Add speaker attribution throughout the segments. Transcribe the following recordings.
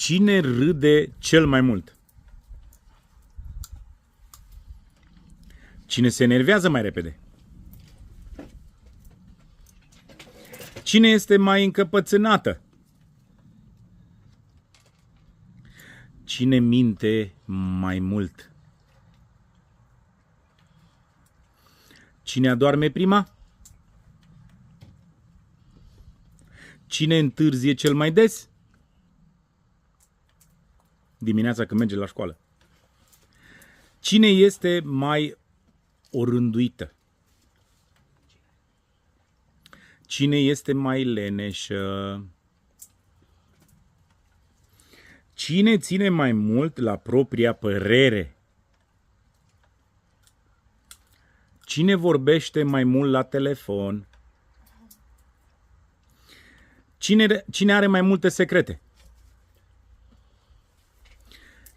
Speaker 1: Cine râde cel mai mult? Cine se enervează mai repede? Cine este mai încăpățânată? Cine minte mai mult? Cine adorme prima? Cine întârzie cel mai des? Dimineața când merge la școală. Cine este mai orânduită? Cine este mai leneșă? Cine ține mai mult la propria părere? Cine vorbește mai mult la telefon? Cine are mai multe secrete?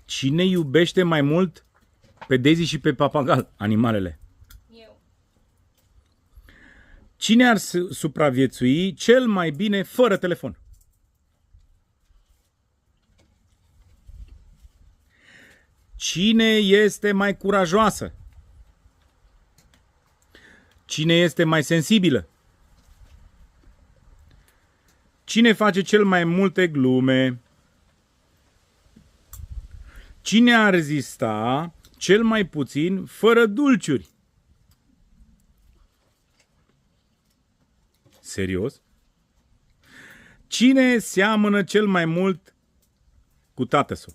Speaker 1: Cine iubește mai mult pe Daisy și pe papagal, animalele?
Speaker 2: Eu.
Speaker 1: Cine ar supraviețui cel mai bine fără telefon? Cine este mai curajoasă? Cine este mai sensibilă? Cine face cel mai multe glume? Cine ar rezista cel mai puțin fără dulciuri? Serios? Cine seamănă cel mai mult cu tatăl său?